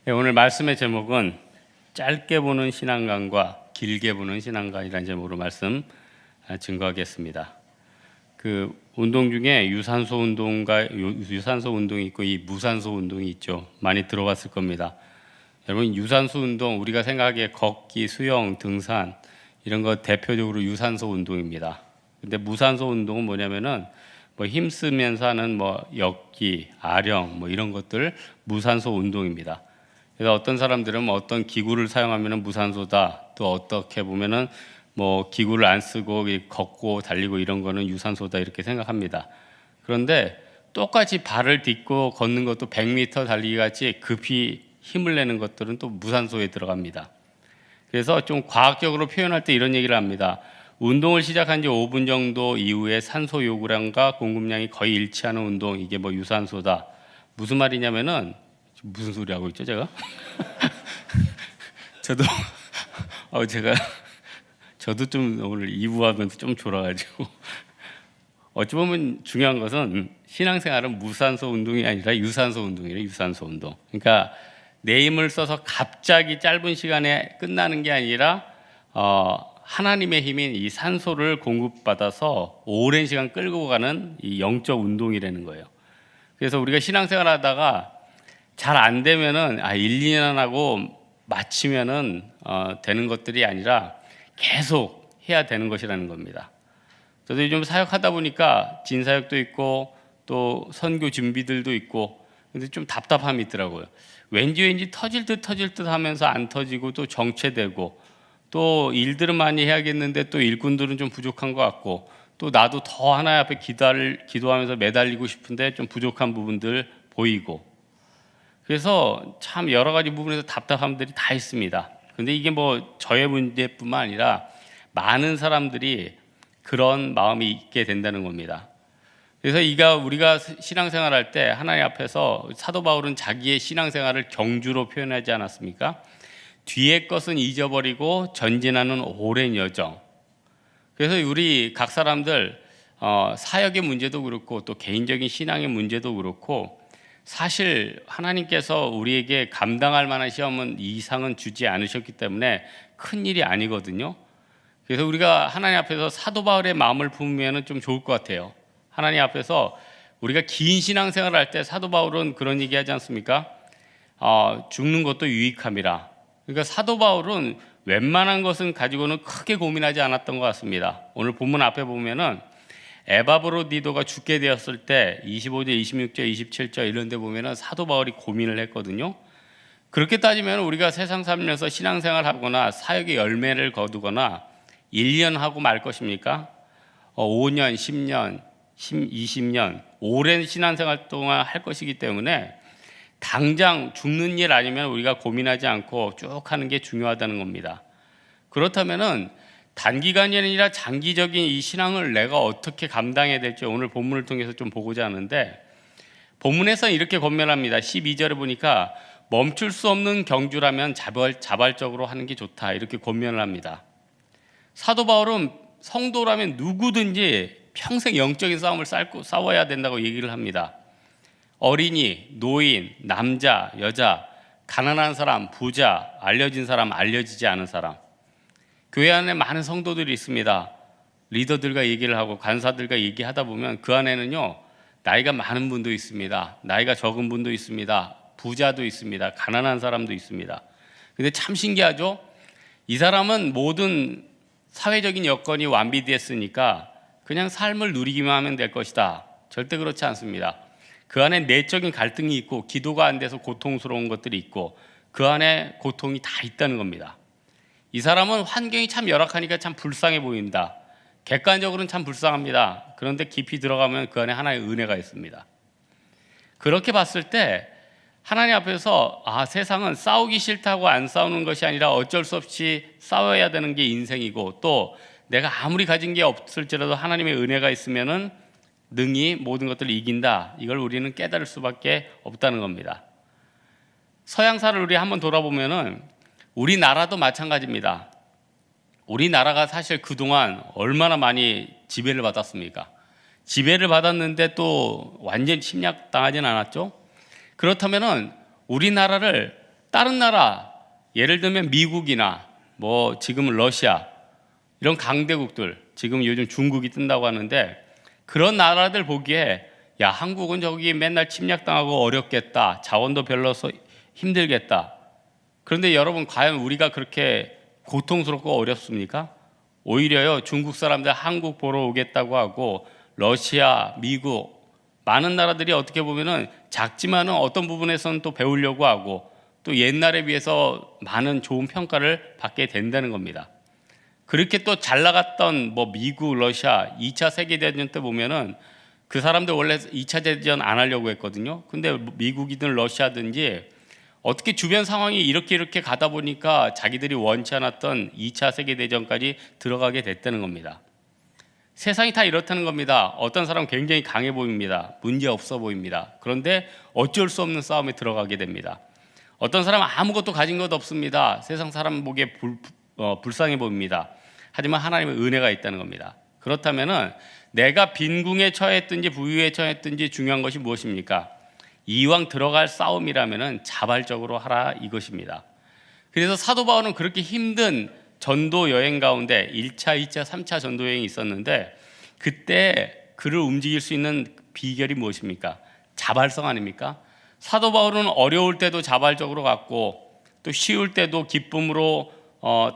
네, 오늘 말씀의 제목은 짧게 보는 신앙관과 길게 보는 신앙관이라는 제목으로 말씀 증거하겠습니다. 그 운동 중에 유산소 운동과 유산소 운동이 있고 이 무산소 운동이 있죠. 많이 들어봤을 겁니다. 여러분, 유산소 운동 우리가 생각하기에 걷기, 수영, 등산 이런 거 대표적으로 유산소 운동입니다. 근데 무산소 운동은 뭐냐면은 힘쓰면서 하는 엮기, 아령 이런 것들 무산소 운동입니다. 그래서 어떤 사람들은 어떤 기구를 사용하면 무산소다. 또 어떻게 보면은 기구를 안 쓰고 걷고 달리고 이런 거는 유산소다 이렇게 생각합니다. 그런데 똑같이 발을 딛고 걷는 것도 100m 달리기 같이 급히 힘을 내는 것들은 또 무산소에 들어갑니다. 그래서 좀 과학적으로 표현할 때 이런 얘기를 합니다. 운동을 시작한 지 5분 정도 이후에 산소 요구량과 공급량이 거의 일치하는 운동, 이게 유산소다. 무슨 말이냐면은, 무슨 소리 하고 있죠 제가? 저도 좀 오늘 2부 하면서 좀 졸아가지고 어찌 보면 중요한 것은 신앙생활은 무산소 운동이 아니라 유산소 운동이에요. 유산소 운동. 그러니까 내 힘을 써서 갑자기 짧은 시간에 끝나는 게 아니라 하나님의 힘인 이 산소를 공급받아서 오랜 시간 끌고 가는 이 영적 운동이라는 거예요. 그래서 우리가 신앙생활 하다가 잘 안 되면은 1, 2년 하고 마치면은 되는 것들이 아니라 계속 해야 되는 것이라는 겁니다. 저도 요즘 사역하다 보니까 진사역도 있고 또 선교 준비들도 있고 근데 좀 답답함이 있더라고요. 왠지 터질 듯 하면서 안 터지고 또 정체되고 또 일들은 많이 해야겠는데 또 일꾼들은 좀 부족한 것 같고 또 나도 더 하나님 앞에 기도하면서 매달리고 싶은데 좀 부족한 부분들 보이고 그래서 참 여러 가지 부분에서 답답함들이 다 있습니다. 근데 이게 저의 문제뿐만 아니라 많은 사람들이 그런 마음이 있게 된다는 겁니다. 그래서 우리가 신앙생활 할 때 하나님 앞에서 사도 바울은 자기의 신앙생활을 경주로 표현하지 않았습니까? 뒤의 것은 잊어버리고 전진하는 오랜 여정. 그래서 우리 각 사람들 사역의 문제도 그렇고 또 개인적인 신앙의 문제도 그렇고 사실 하나님께서 우리에게 감당할 만한 시험은 이상은 주지 않으셨기 때문에 큰일이 아니거든요. 그래서 우리가 하나님 앞에서 사도 바울의 마음을 품으면 좀 좋을 것 같아요. 하나님 앞에서 우리가 긴 신앙생활을 할 때 사도 바울은 그런 얘기 하지 않습니까? 죽는 것도 유익함이라. 그러니까 사도 바울은 웬만한 것은 가지고는 크게 고민하지 않았던 것 같습니다. 오늘 본문 앞에 보면은 에바브로디도가 죽게 되었을 때 25절, 26절, 27절 이런 데 보면은 사도 바울이 고민을 했거든요. 그렇게 따지면 우리가 세상 살면서 신앙생활 하거나 사역의 열매를 거두거나 1년 하고 말 것입니까? 5년, 10년, 20년 오랜 신앙생활 동안 할 것이기 때문에 당장 죽는 일 아니면 우리가 고민하지 않고 쭉 하는 게 중요하다는 겁니다. 그렇다면은 단기간이 아니라 장기적인 이 신앙을 내가 어떻게 감당해야 될지 오늘 본문을 통해서 좀 보고자 하는데 본문에서 이렇게 권면합니다. 12절에 보니까 멈출 수 없는 경주라면 자발적으로 하는 게 좋다 이렇게 권면을 합니다. 사도 바울은 성도라면 누구든지 평생 영적인 싸움을 싸워야 된다고 얘기를 합니다. 어린이, 노인, 남자, 여자, 가난한 사람, 부자, 알려진 사람, 알려지지 않은 사람 교회 안에 많은 성도들이 있습니다. 리더들과 얘기를 하고 간사들과 얘기하다 보면 그 안에는요 나이가 많은 분도 있습니다. 나이가 적은 분도 있습니다. 부자도 있습니다. 가난한 사람도 있습니다. 근데 참 신기하죠? 이 사람은 모든 사회적인 여건이 완비됐으니까 그냥 삶을 누리기만 하면 될 것이다. 절대 그렇지 않습니다. 그 안에 내적인 갈등이 있고 기도가 안 돼서 고통스러운 것들이 있고 그 안에 고통이 다 있다는 겁니다. 이 사람은 환경이 참 열악하니까 참 불쌍해 보인다. 객관적으로는 참 불쌍합니다. 그런데 깊이 들어가면 그 안에 하나의 은혜가 있습니다. 그렇게 봤을 때 하나님 앞에서 세상은 싸우기 싫다고 안 싸우는 것이 아니라 어쩔 수 없이 싸워야 되는 게 인생이고 또 내가 아무리 가진 게 없을지라도 하나님의 은혜가 있으면은 능히 모든 것들을 이긴다. 이걸 우리는 깨달을 수밖에 없다는 겁니다. 서양사를 우리 한번 돌아보면은 우리나라도 마찬가지입니다. 우리나라가 사실 그동안 얼마나 많이 지배를 받았습니까? 지배를 받았는데 또 완전히 침략당하진 않았죠? 그렇다면은 우리나라를 다른 나라, 예를 들면 미국이나 뭐 지금 러시아 이런 강대국들, 지금 요즘 중국이 뜬다고 하는데 그런 나라들 보기에 야, 한국은 저기 맨날 침략당하고 어렵겠다, 자원도 별로서 힘들겠다. 그런데 여러분, 과연 우리가 그렇게 고통스럽고 어렵습니까? 오히려요, 중국 사람들 한국 보러 오겠다고 하고 러시아, 미국 많은 나라들이 어떻게 보면은 작지만은 어떤 부분에서는 또 배우려고 하고 또 옛날에 비해서 많은 좋은 평가를 받게 된다는 겁니다. 그렇게 또 잘 나갔던 뭐 미국, 러시아 2차 세계대전 때 보면은 그 사람들 원래 2차 대전 안 하려고 했거든요. 근데 미국이든 러시아든지 어떻게 주변 상황이 이렇게 가다 보니까 자기들이 원치 않았던 2차 세계대전까지 들어가게 됐다는 겁니다. 세상이 다 이렇다는 겁니다. 어떤 사람은 굉장히 강해 보입니다. 문제 없어 보입니다. 그런데 어쩔 수 없는 싸움에 들어가게 됩니다. 어떤 사람은 아무것도 가진 것 없습니다. 세상 사람 보기에 불쌍해 보입니다. 하지만 하나님의 은혜가 있다는 겁니다. 그렇다면은 내가 빈궁에 처했든지 부유에 처했든지 중요한 것이 무엇입니까? 이왕 들어갈 싸움이라면은 자발적으로 하라, 이것입니다. 그래서 사도 바울은 그렇게 힘든 전도 여행 가운데 1차, 2차, 3차 전도 여행이 있었는데 그때 그를 움직일 수 있는 비결이 무엇입니까? 자발성 아닙니까? 사도 바울은 어려울 때도 자발적으로 갔고 또 쉬울 때도 기쁨으로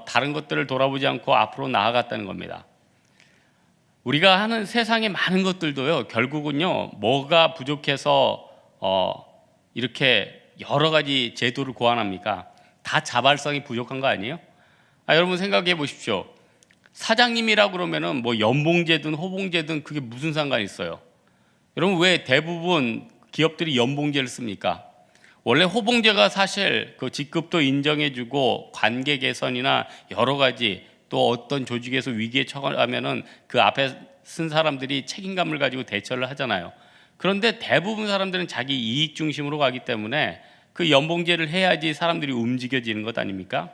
다른 것들을 돌아보지 않고 앞으로 나아갔다는 겁니다. 우리가 하는 세상의 많은 것들도요, 결국은요, 뭐가 부족해서 이렇게 여러 가지 제도를 고안합니까? 다 자발성이 부족한 거 아니에요? 여러분 생각해 보십시오. 사장님이라 그러면은 뭐 연봉제든 호봉제든 그게 무슨 상관이 있어요? 여러분, 왜 대부분 기업들이 연봉제를 씁니까? 원래 호봉제가 사실 그 직급도 인정해주고 관계 개선이나 여러 가지 또 어떤 조직에서 위기에 처하면은 그 앞에 쓴 사람들이 책임감을 가지고 대처를 하잖아요. 그런데 대부분 사람들은 자기 이익 중심으로 가기 때문에 그 연봉제를 해야지 사람들이 움직여지는 것 아닙니까?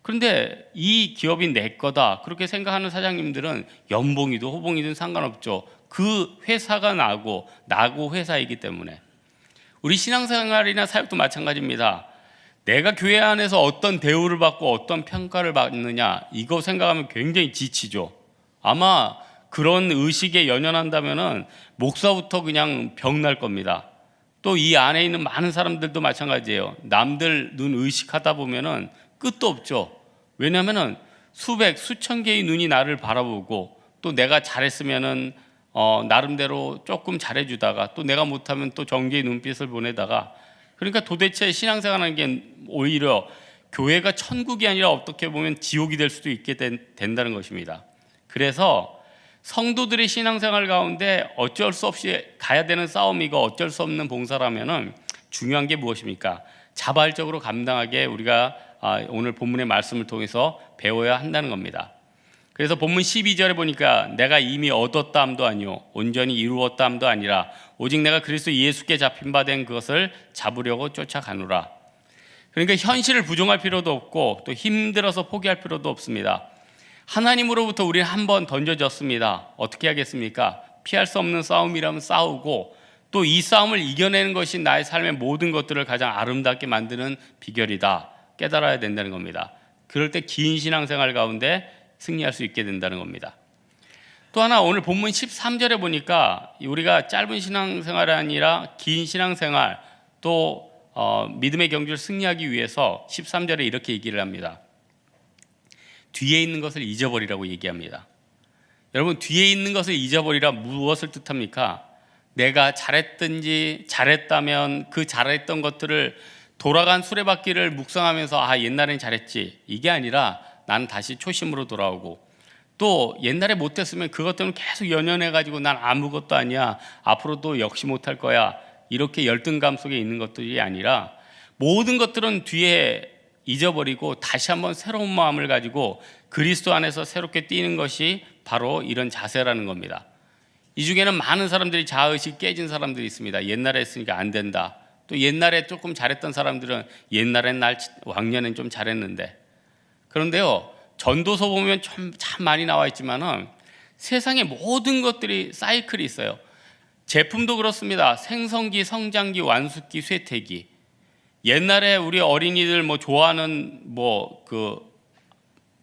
그런데 이 기업이 내 거다 그렇게 생각하는 사장님들은 연봉이든 호봉이든 상관없죠. 그 회사가 나고 회사이기 때문에. 우리 신앙생활이나 사역도 마찬가지입니다. 내가 교회 안에서 어떤 대우를 받고 어떤 평가를 받느냐, 이거 생각하면 굉장히 지치죠. 아마 그런 의식에 연연한다면은 목사부터 그냥 병날 겁니다. 또 이 안에 있는 많은 사람들도 마찬가지예요. 남들 눈 의식하다 보면은 끝도 없죠. 왜냐하면은 수천 개의 눈이 나를 바라보고 또 내가 잘했으면은 나름대로 조금 잘해주다가 또 내가 못하면 또 정죄의 눈빛을 보내다가, 그러니까 도대체 신앙생활하는 게 오히려 교회가 천국이 아니라 어떻게 보면 지옥이 될 수도 있게 된다는 것입니다. 그래서 성도들의 신앙생활 가운데 어쩔 수 없이 가야 되는 싸움이고 어쩔 수 없는 봉사라면은 중요한 게 무엇입니까? 자발적으로 감당하게 우리가 오늘 본문의 말씀을 통해서 배워야 한다는 겁니다. 그래서 본문 12절에 보니까 내가 이미 얻었다 함도 아니요 온전히 이루었다 함도 아니라 오직 내가 그리스도 예수께 잡힌 바 된 그것을 잡으려고 쫓아가노라. 그러니까 현실을 부정할 필요도 없고 또 힘들어서 포기할 필요도 없습니다. 하나님으로부터 우리는 한번 던져졌습니다. 어떻게 하겠습니까? 피할 수 없는 싸움이라면 싸우고 또 이 싸움을 이겨내는 것이 나의 삶의 모든 것들을 가장 아름답게 만드는 비결이다, 깨달아야 된다는 겁니다. 그럴 때 긴 신앙생활 가운데 승리할 수 있게 된다는 겁니다. 또 하나, 오늘 본문 13절에 보니까 우리가 짧은 신앙생활이 아니라 긴 신앙생활 또 믿음의 경주를 승리하기 위해서 13절에 이렇게 얘기를 합니다. 뒤에 있는 것을 잊어버리라고 얘기합니다. 여러분, 뒤에 있는 것을 잊어버리라 무엇을 뜻합니까? 내가 잘했다면 그 잘했던 것들을 돌아간 수레바퀴를 묵상하면서 옛날엔 잘했지, 이게 아니라 나는 다시 초심으로 돌아오고 또 옛날에 못했으면 그것 때문에 계속 연연해가지고 난 아무것도 아니야, 앞으로도 역시 못할 거야, 이렇게 열등감 속에 있는 것들이 아니라 모든 것들은 뒤에 잊어버리고 다시 한번 새로운 마음을 가지고 그리스도 안에서 새롭게 뛰는 것이 바로 이런 자세라는 겁니다. 이 중에는 많은 사람들이 자아의식이 깨진 사람들이 있습니다. 옛날에 했으니까 안 된다. 또 옛날에 조금 잘했던 사람들은 옛날엔 왕년엔 좀 잘했는데. 그런데요, 전도서 보면 참 많이 나와 있지만은 세상의 모든 것들이 사이클이 있어요. 제품도 그렇습니다. 생성기, 성장기, 완숙기, 쇠퇴기. 옛날에 우리 어린이들 뭐 좋아하는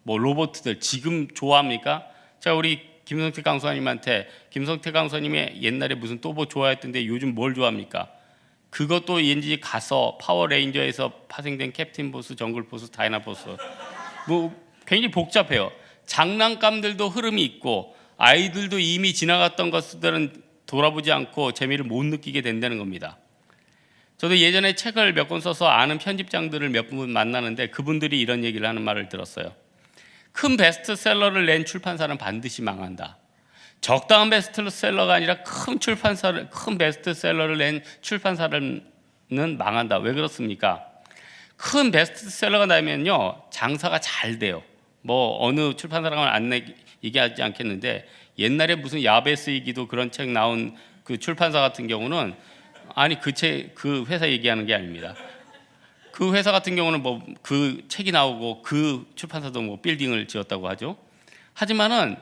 로봇들 지금 좋아합니까? 제가 우리 김성태 강사님한테 김성태 강사님이 옛날에 무슨 또 뭐 좋아했던데 요즘 뭘 좋아합니까? 그것도 왠지 가서 파워레인저에서 파생된 캡틴 보스, 정글 보스, 다이나 보스 뭐 굉장히 복잡해요. 장난감들도 흐름이 있고 아이들도 이미 지나갔던 것들은 돌아보지 않고 재미를 못 느끼게 된다는 겁니다. 저도 예전에 책을 몇 권 써서 아는 편집장들을 몇 분 만나는데 그분들이 이런 얘기를 하는 말을 들었어요. 큰 베스트셀러를 낸 출판사는 반드시 망한다. 적당한 베스트셀러가 아니라 큰 베스트셀러를 낸 출판사는 망한다. 왜 그렇습니까? 큰 베스트셀러가 나면요 장사가 잘 돼요. 뭐 어느 출판사랑은 얘기하지 않겠는데 옛날에 무슨 야베스이기도 그런 책 나온 그 출판사 같은 경우는 아니 그 회사 얘기하는 게 아닙니다. 그 회사 같은 경우는 뭐 그 책이 나오고 그 출판사도 뭐 빌딩을 지었다고 하죠. 하지만은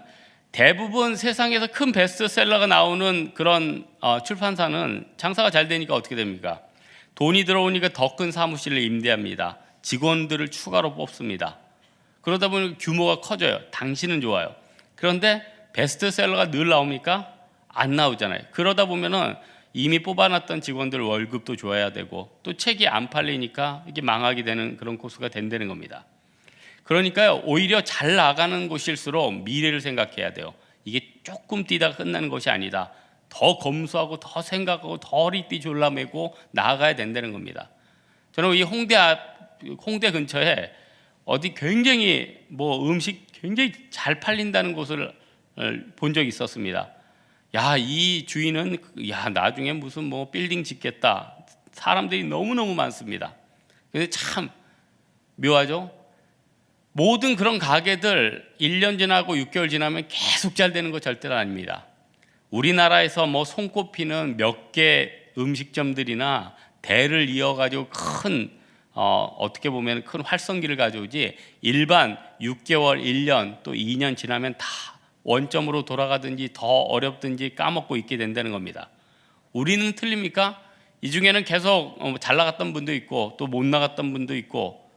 대부분 세상에서 큰 베스트셀러가 나오는 그런 출판사는 장사가 잘 되니까 어떻게 됩니까? 돈이 들어오니까 더 큰 사무실을 임대합니다. 직원들을 추가로 뽑습니다. 그러다 보니 규모가 커져요. 당신은 좋아요. 그런데 베스트셀러가 늘 나옵니까? 안 나오잖아요. 그러다 보면은 이미 뽑아놨던 직원들 월급도 줘야 되고 또 책이 안 팔리니까 이게 망하게 되는 그런 코스가 된다는 겁니다. 그러니까요 오히려 잘 나가는 곳일수록 미래를 생각해야 돼요. 이게 조금 뛰다가 끝나는 것이 아니다. 더 검소하고 더 생각하고 더 허리띠 졸라매고 나아가야 된다는 겁니다. 저는 이 홍대 근처에 어디 굉장히 음식 굉장히 잘 팔린다는 곳을 본 적이 있었습니다. 야, 이 주인은 나중에 무슨 빌딩 짓겠다. 사람들이 너무너무 많습니다. 근데 참 묘하죠? 모든 그런 가게들 1년 지나고 6개월 지나면 계속 잘 되는 거 절대로 아닙니다. 우리나라에서 손꼽히는 몇 개 음식점들이나 대를 이어가지고 어떻게 보면 큰 활성기를 가져오지 일반 6개월, 1년 또 2년 지나면 다 원점으로 돌아가든지 더 어렵든지 까먹고 있게 된다는 겁니다. 우리는 틀립니까? 이 중에는 계속 잘 나갔던 분도 있고 또 못 나갔던 분도 있고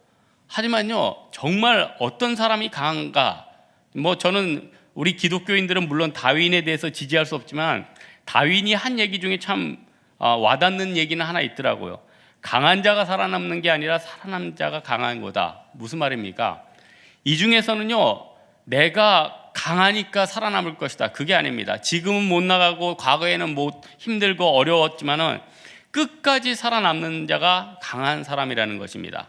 하지만요 정말 어떤 사람이 강한가 저는 우리 기독교인들은 물론 다윈에 대해서 지지할 수 없지만 다윈이 한 얘기 중에 참 와닿는 얘기는 하나 있더라고요. 강한 자가 살아남는 게 아니라 살아남는 자가 강한 거다. 무슨 말입니까? 이 중에서는요 내가 강하니까 살아남을 것이다. 그게 아닙니다. 지금은 못 나가고 과거에는 힘들고 어려웠지만은 끝까지 살아남는 자가 강한 사람이라는 것입니다.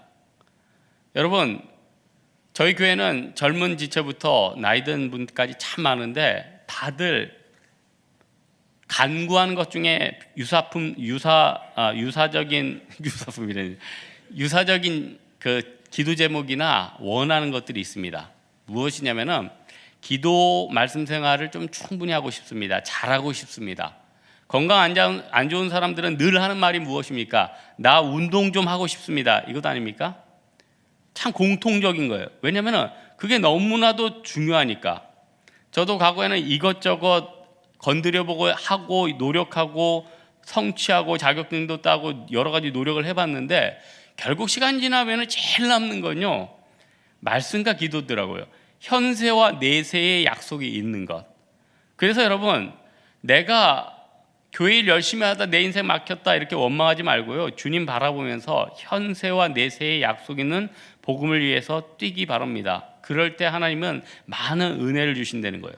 여러분, 저희 교회는 젊은 지체부터 나이 든 분까지 참 많은데 다들 간구하는 것 중에 유사적인 그 기도 제목이나 원하는 것들이 있습니다. 무엇이냐면은 기도 말씀 생활을 좀 충분히 하고 싶습니다. 잘하고 싶습니다. 건강 안 좋은 사람들은 늘 하는 말이 무엇입니까? 나 운동 좀 하고 싶습니다. 이것 아닙니까? 참 공통적인 거예요. 왜냐하면 그게 너무나도 중요하니까. 저도 과거에는 이것저것 건드려보고 하고 노력하고 성취하고 자격증도 따고 여러 가지 노력을 해봤는데 결국 시간 지나면 제일 남는 건요 말씀과 기도더라고요. 현세와 내세의 약속이 있는 것. 그래서 여러분 내가 교회 일 열심히 하다 내 인생 막혔다 이렇게 원망하지 말고요 주님 바라보면서 현세와 내세의 약속 있는 복음을 위해서 뛰기 바랍니다. 그럴 때 하나님은 많은 은혜를 주신다는 거예요.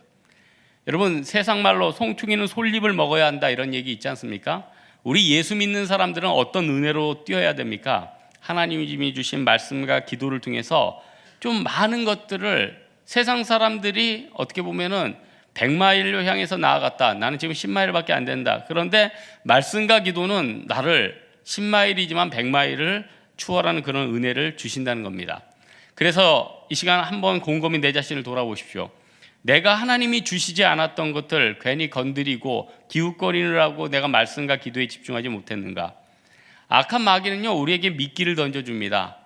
여러분 세상 말로 송충이는 솔잎을 먹어야 한다 이런 얘기 있지 않습니까? 우리 예수 믿는 사람들은 어떤 은혜로 뛰어야 됩니까? 하나님이 주신 말씀과 기도를 통해서 좀 많은 것들을 세상 사람들이 어떻게 보면은 100마일로 향해서 나아갔다. 나는 지금 10마일밖에 안 된다. 그런데 말씀과 기도는 나를 10마일이지만 100마일을 추월하는 그런 은혜를 주신다는 겁니다. 그래서 이 시간 한번 곰곰이 내 자신을 돌아보십시오. 내가 하나님이 주시지 않았던 것들 괜히 건드리고 기웃거리느라고 내가 말씀과 기도에 집중하지 못했는가? 악한 마귀는요 우리에게 미끼를 던져줍니다.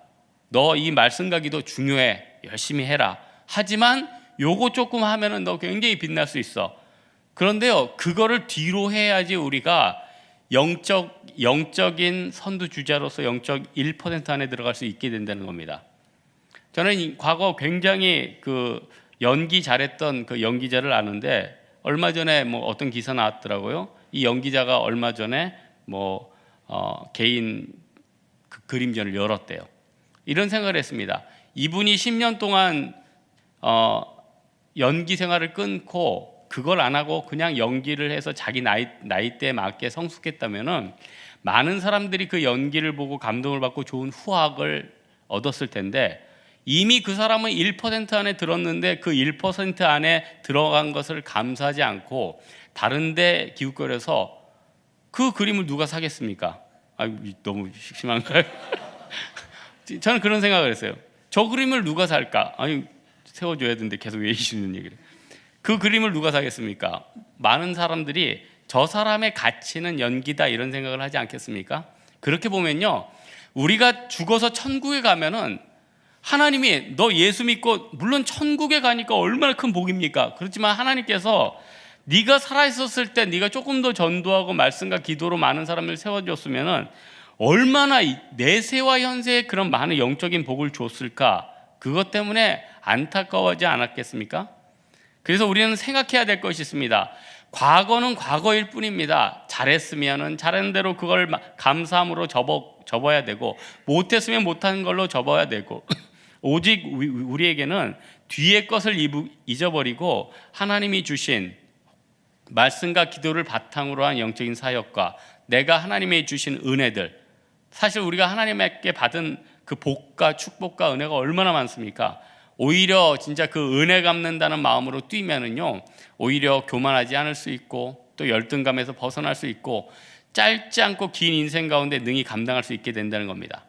너 이 말씀과 기도 중요해. 열심히 해라. 하지만 요거 조금 하면은 너 굉장히 빛날 수 있어. 그런데요 그거를 뒤로 해야지 우리가 영적인 선두주자로서 영적 1% 안에 들어갈 수 있게 된다는 겁니다. 저는 과거 굉장히 그 연기 잘했던 그 연기자를 아는데 얼마 전에 뭐 어떤 기사 나왔더라고요. 이 연기자가 얼마 전에 개인 그 그림전을 열었대요. 이런 생각을 했습니다. 이분이 10년 동안 연기 생활을 끊고 그걸 안 하고 그냥 연기를 해서 자기 나이대에 맞게 성숙했다면은 많은 사람들이 그 연기를 보고 감동을 받고 좋은 후학을 얻었을 텐데, 이미 그 사람은 1% 안에 들었는데 그 1% 안에 들어간 것을 감사하지 않고 다른 데 기웃거려서 그 그림을 누가 사겠습니까? 너무 심한가요? 저는 그런 생각을 했어요. 저 그림을 누가 살까? 세워줘야 되는데 계속 왜 이시는 얘기를. 그 그림을 누가 사겠습니까? 많은 사람들이 저 사람의 가치는 연기다 이런 생각을 하지 않겠습니까? 그렇게 보면요, 우리가 죽어서 천국에 가면은 하나님이 너 예수 믿고 물론 천국에 가니까 얼마나 큰 복입니까? 그렇지만 하나님께서 네가 살아있었을 때 네가 조금 더 전도하고 말씀과 기도로 많은 사람을 세워줬으면은 얼마나 내세와 현세에 그런 많은 영적인 복을 줬을까? 그것 때문에 안타까워하지 않았겠습니까? 그래서 우리는 생각해야 될 것이 있습니다. 과거는 과거일 뿐입니다. 잘했으면은 잘한 대로 그걸 감사함으로 접어야 되고, 못했으면 못한 걸로 접어야 되고, 오직 우리에게는 뒤의 것을 잊어버리고 하나님이 주신 말씀과 기도를 바탕으로 한 영적인 사역과 내가 하나님이 주신 은혜들, 사실 우리가 하나님께 받은 그 복과 축복과 은혜가 얼마나 많습니까? 오히려 진짜 그 은혜 갚는다는 마음으로 뛰면은요, 오히려 교만하지 않을 수 있고 또 열등감에서 벗어날 수 있고 짧지 않고 긴 인생 가운데 능히 감당할 수 있게 된다는 겁니다.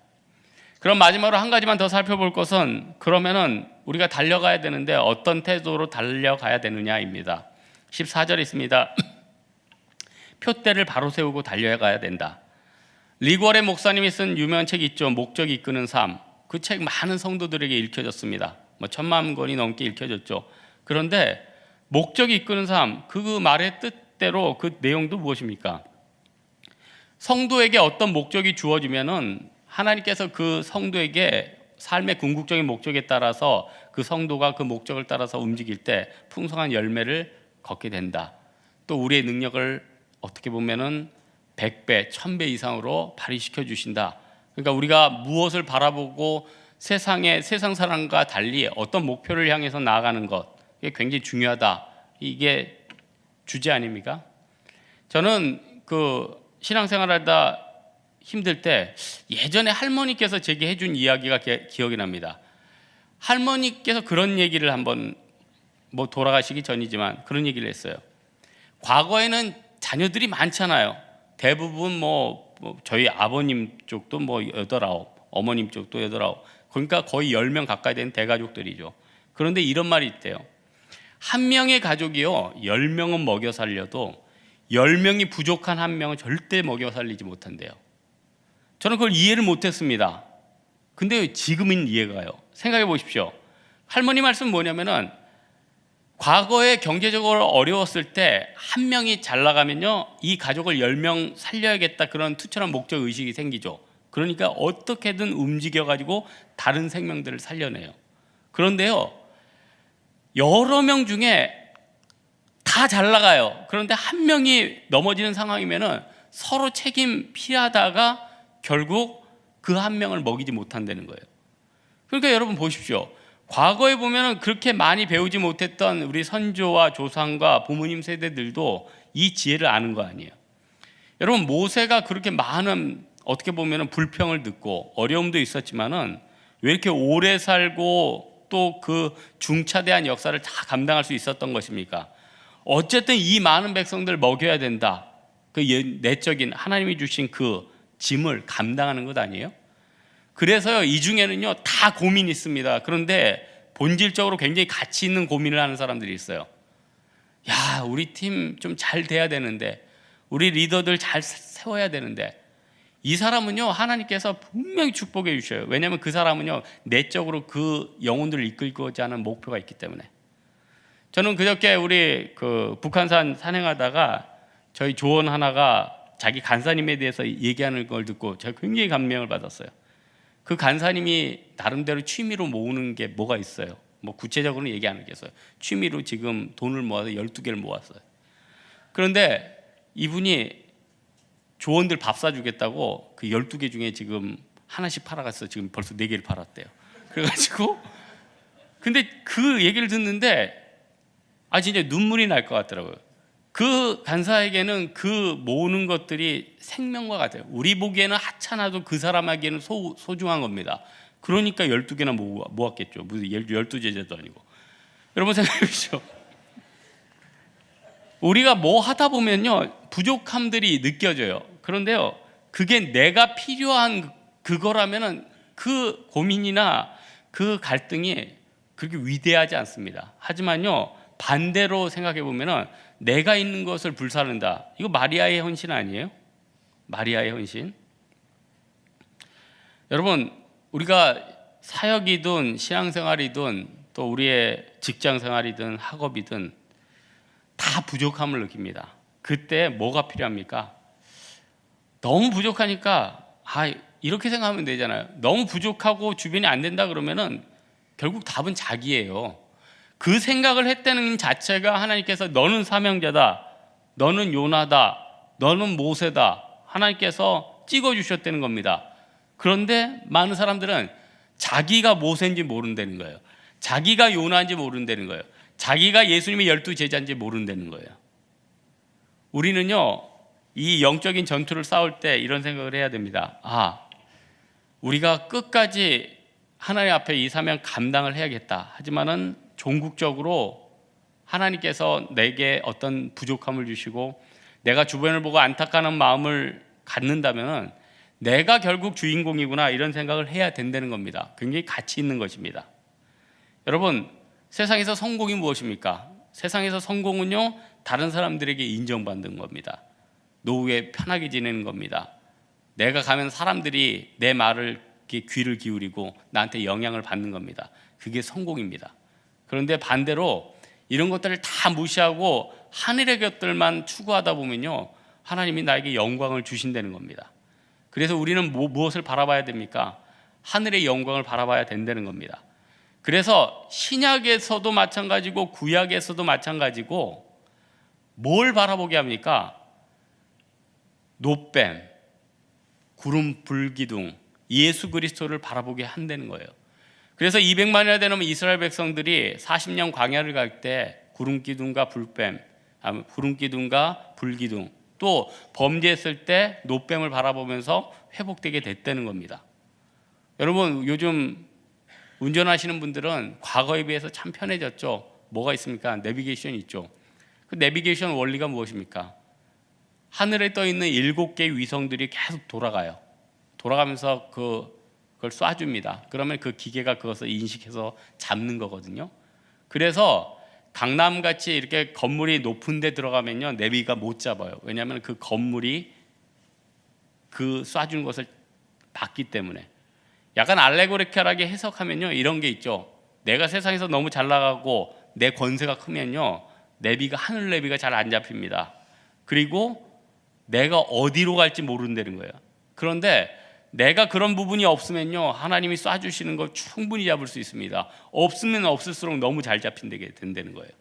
그럼 마지막으로 한 가지만 더 살펴볼 것은, 그러면은 우리가 달려가야 되는데 어떤 태도로 달려가야 되느냐입니다. 14절에 있습니다. 표대를 바로 세우고 달려가야 된다. 리고레 목사님이 쓴 유명한 책이 있죠. 목적이 이끄는 삶. 그 책 많은 성도들에게 읽혀졌습니다. 1000만 권이 넘게 읽혀졌죠. 그런데 목적이 이끄는 삶, 그 말의 뜻대로 그 내용도 무엇입니까? 성도에게 어떤 목적이 주어지면은 하나님께서 그 성도에게 삶의 궁극적인 목적에 따라서 그 성도가 그 목적을 따라서 움직일 때 풍성한 열매를 걷게 된다. 또 우리의 능력을 어떻게 보면은 100배, 1000배 이상으로 발휘시켜 주신다. 그러니까 우리가 무엇을 바라보고 세상 사람과 달리 어떤 목표를 향해서 나아가는 것, 이게 굉장히 중요하다. 이게 주제 아닙니까? 저는 그 신앙생활하다 힘들 때 예전에 할머니께서 제게 해준 이야기가 기억이 납니다. 할머니께서 그런 얘기를 한번, 돌아가시기 전이지만 그런 얘기를 했어요. 과거에는 자녀들이 많잖아요. 대부분 저희 아버님 쪽도 8, 9, 어머님 쪽도 8, 9, 그러니까 거의 10명 가까이 되는 대가족들이죠. 그런데 이런 말이 있대요. 한 명의 가족이요, 10명은 먹여 살려도 10명이 부족한 한 명은 절대 먹여 살리지 못한대요. 저는 그걸 이해를 못했습니다. 근데 지금은 이해가 가요. 생각해 보십시오. 할머니 말씀은 뭐냐면은 과거에 경제적으로 어려웠을 때 한 명이 잘 나가면요, 이 가족을 10명 살려야겠다, 그런 투철한 목적 의식이 생기죠. 그러니까 어떻게든 움직여가지고 다른 생명들을 살려내요. 그런데요, 여러 명 중에 다 잘 나가요. 그런데 한 명이 넘어지는 상황이면은 서로 책임 피하다가 결국 그 한 명을 먹이지 못한다는 거예요. 그러니까 여러분 보십시오. 과거에 보면은 그렇게 많이 배우지 못했던 우리 선조와 조상과 부모님 세대들도 이 지혜를 아는 거 아니에요. 여러분, 모세가 그렇게 많은 어떻게 보면은 불평을 듣고 어려움도 있었지만은 왜 이렇게 오래 살고 또 그 중차대한 역사를 다 감당할 수 있었던 것입니까? 어쨌든 이 많은 백성들 먹여야 된다. 그 내적인 하나님이 주신 그 짐을 감당하는 것 아니에요? 그래서요, 이 중에는요 다 고민이 있습니다. 그런데 본질적으로 굉장히 가치 있는 고민을 하는 사람들이 있어요. 야, 우리 팀 좀 잘 돼야 되는데, 우리 리더들 잘 세워야 되는데, 이 사람은요 하나님께서 분명히 축복해 주셔요. 왜냐하면 그 사람은요 내적으로 그 영혼들을 이끌고자 하는 목표가 있기 때문에. 저는 그저께 우리 그 북한산 산행하다가 저희 조원 하나가 자기 간사님에 대해서 얘기하는 걸 듣고 제가 굉장히 감명을 받았어요. 그 간사님이 나름대로 취미로 모으는 게 뭐가 있어요. 뭐 구체적으로는 얘기 안 하겠어요. 취미로 지금 돈을 모아서 12개를 모았어요. 그런데 이분이 조원들 밥 사주겠다고 그 12개 중에 지금 하나씩 팔아갔어. 지금 벌써 4개를 팔았대요. 그래가지고 근데 그 얘기를 듣는데 진짜 눈물이 날 것 같더라고요. 그 간사에게는 그 모으는 것들이 생명과 같아요. 우리 보기에는 하찮아도 그 사람에게는 소중한 겁니다. 그러니까 12개나 모았겠죠. 무슨 12제자도 아니고. 여러분 생각해 보시죠. 우리가 뭐 하다 보면요 부족함들이 느껴져요. 그런데요 그게 내가 필요한 그거라면은 그 고민이나 그 갈등이 그렇게 위대하지 않습니다. 하지만요 반대로 생각해 보면은 내가 있는 것을 불사른다. 이거 마리아의 헌신 아니에요? 마리아의 헌신. 여러분 우리가 사역이든 신앙생활이든 또 우리의 직장생활이든 학업이든 다 부족함을 느낍니다. 그때 뭐가 필요합니까? 너무 부족하니까 이렇게 생각하면 되잖아요. 너무 부족하고 주변이 안 된다 그러면은 결국 답은 자기예요. 그 생각을 했다는 자체가 하나님께서 너는 사명자다, 너는 요나다, 너는 모세다 하나님께서 찍어주셨다는 겁니다. 그런데 많은 사람들은 자기가 모세인지 모른다는 거예요. 자기가 요나인지 모른다는 거예요. 자기가 예수님의 12제자인지 모른다는 거예요. 우리는요 이 영적인 전투를 싸울 때 이런 생각을 해야 됩니다. 우리가 끝까지 하나님 앞에 이 사명 감당을 해야겠다. 하지만은 종국적으로 하나님께서 내게 어떤 부족함을 주시고 내가 주변을 보고 안타까운 마음을 갖는다면 내가 결국 주인공이구나 이런 생각을 해야 된다는 겁니다. 굉장히 가치 있는 것입니다. 여러분 세상에서 성공이 무엇입니까? 세상에서 성공은요 다른 사람들에게 인정받는 겁니다. 노후에 편하게 지내는 겁니다. 내가 가면 사람들이 내 말을 귀를 기울이고 나한테 영향을 받는 겁니다. 그게 성공입니다. 그런데 반대로 이런 것들을 다 무시하고 하늘의 것들만 추구하다 보면요 하나님이 나에게 영광을 주신다는 겁니다. 그래서 우리는 무엇을 바라봐야 됩니까? 하늘의 영광을 바라봐야 된다는 겁니다. 그래서 신약에서도 마찬가지고 구약에서도 마찬가지고 뭘 바라보게 합니까? 노뱀, 구름 불기둥, 예수 그리스도를 바라보게 한다는 거예요. 그래서 200만이나 되는 이스라엘 백성들이 40년 광야를 갈 때 구름기둥과 불기둥 또 범죄했을 때 노뱀을 바라보면서 회복되게 됐다는 겁니다. 여러분 요즘 운전하시는 분들은 과거에 비해서 참 편해졌죠. 뭐가 있습니까? 내비게이션이 있죠. 그 내비게이션 원리가 무엇입니까? 하늘에 떠 있는 7개의 위성들이 계속 돌아가면서 그걸 쏴줍니다. 그러면 그 기계가 그것을 인식해서 잡는 거거든요. 그래서 강남같이 이렇게 건물이 높은 데 들어가면요 내비가 못 잡아요. 왜냐하면 그 건물이 그 쏴주는 것을 봤기 때문에. 약간 알레고리컬하게 해석하면요 이런 게 있죠. 내가 세상에서 너무 잘 나가고 내 권세가 크면요 하늘 내비가 잘 안 잡힙니다. 그리고 내가 어디로 갈지 모른다는 거예요. 그런데 내가 그런 부분이 없으면요 하나님이 쏴주시는 걸 충분히 잡을 수 있습니다. 없으면 없을수록 너무 잘 잡힌다게 된다는 거예요.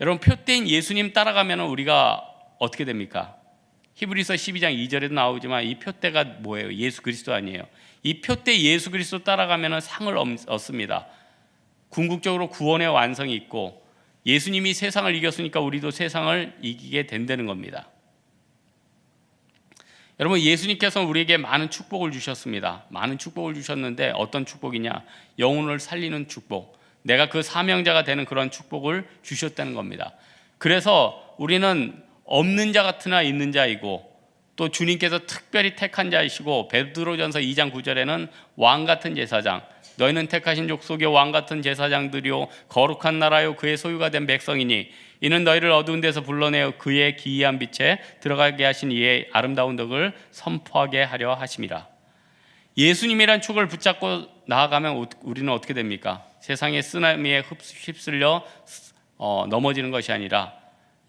여러분 표대인 예수님 따라가면 우리가 어떻게 됩니까? 히브리서 12장 2절에도 나오지만 이 표대가 뭐예요? 예수 그리스도 아니에요? 이 표대 예수 그리스도 따라가면 상을 얻습니다. 궁극적으로 구원의 완성이 있고 예수님이 세상을 이겼으니까 우리도 세상을 이기게 된다는 겁니다. 여러분 예수님께서는 우리에게 많은 축복을 주셨습니다. 많은 축복을 주셨는데 어떤 축복이냐? 영혼을 살리는 축복. 내가 그 사명자가 되는 그런 축복을 주셨다는 겁니다. 그래서 우리는 없는 자 같으나 있는 자이고 또 주님께서 특별히 택한 자이시고 베드로전서 2장 9절에는 왕 같은 제사장, 너희는 택하신 족속의 왕 같은 제사장들이요 거룩한 나라요 그의 소유가 된 백성이니 이는 너희를 어두운 데서 불러내어 그의 기이한 빛에 들어가게 하신 이의 아름다운 덕을 선포하게 하려 하심이라. 예수님이란 축을 붙잡고 나아가면 우리는 어떻게 됩니까? 세상의 쓰나미에 휩쓸려 넘어지는 것이 아니라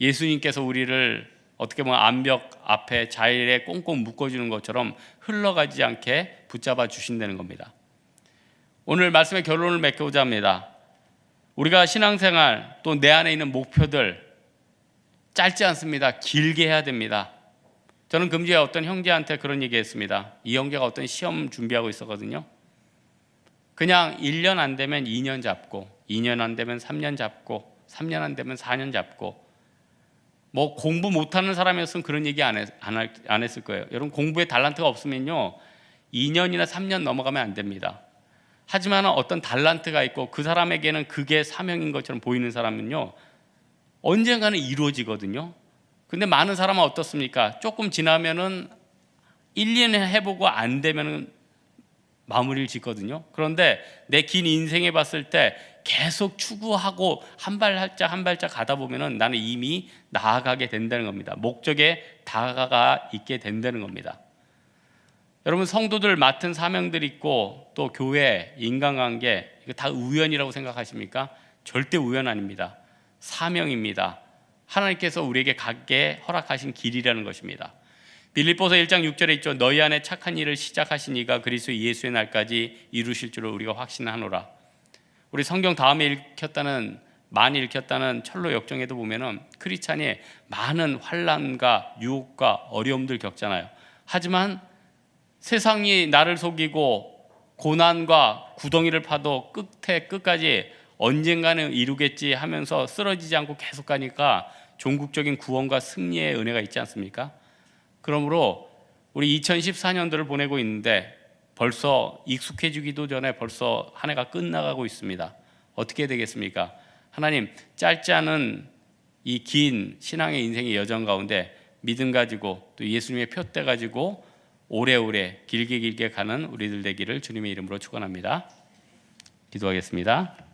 예수님께서 우리를 어떻게 보면 암벽 앞에 자일에 꽁꽁 묶어주는 것처럼 흘러가지 않게 붙잡아 주신다는 겁니다. 오늘 말씀의 결론을 맺고자 합니다. 우리가 신앙생활 또 내 안에 있는 목표들 짧지 않습니다. 길게 해야 됩니다. 저는 금주에 어떤 형제한테 그런 얘기했습니다. 이 형제가 어떤 시험 준비하고 있었거든요. 그냥 1년 안 되면 2년 잡고 2년 안 되면 3년 잡고 3년 안 되면 4년 잡고 뭐 공부 못하는 사람이었으면 그런 얘기 안 했을 거예요. 여러분 공부에 달란트가 없으면요 2년이나 3년 넘어가면 안 됩니다. 하지만 어떤 달란트가 있고 그 사람에게는 그게 사명인 것처럼 보이는 사람은요 언젠가는 이루어지거든요. 근데 많은 사람은 어떻습니까? 조금 지나면은 1, 2년 해보고 안 되면은 마무리를 짓거든요. 그런데 내 긴 인생에 봤을 때 계속 추구하고 한 발짝 한 발짝 가다 보면은 나는 이미 나아가게 된다는 겁니다. 목적에 다가가 있게 된다는 겁니다. 여러분 성도들 맡은 사명들이 있고 또 교회, 인간관계 이거 다 우연이라고 생각하십니까? 절대 우연 아닙니다. 사명입니다. 하나님께서 우리에게 가게 허락하신 길이라는 것입니다. 빌립보서 1장 6절에 있죠. 너희 안에 착한 일을 시작하신 이가 그리스도 예수의 날까지 이루실 줄을 우리가 확신하노라. 우리 성경 다음에 많이 읽혔다는 철로 역정에도 보면은 크리스찬이 많은 환난과 유혹과 어려움들 겪잖아요. 하지만 세상이 나를 속이고 고난과 구덩이를 파도 끝까지 언젠가는 이루겠지 하면서 쓰러지지 않고 계속 가니까 종국적인 구원과 승리의 은혜가 있지 않습니까? 그러므로 우리 2014년도를 보내고 있는데 벌써 익숙해지기도 전에 벌써 한 해가 끝나가고 있습니다. 어떻게 되겠습니까? 하나님 짧지 않은 이 긴 신앙의 인생의 여정 가운데 믿음 가지고 또 예수님의 표대 가지고 오래오래 길게 가는 우리들 되기를 주님의 이름으로 축원합니다. 기도하겠습니다.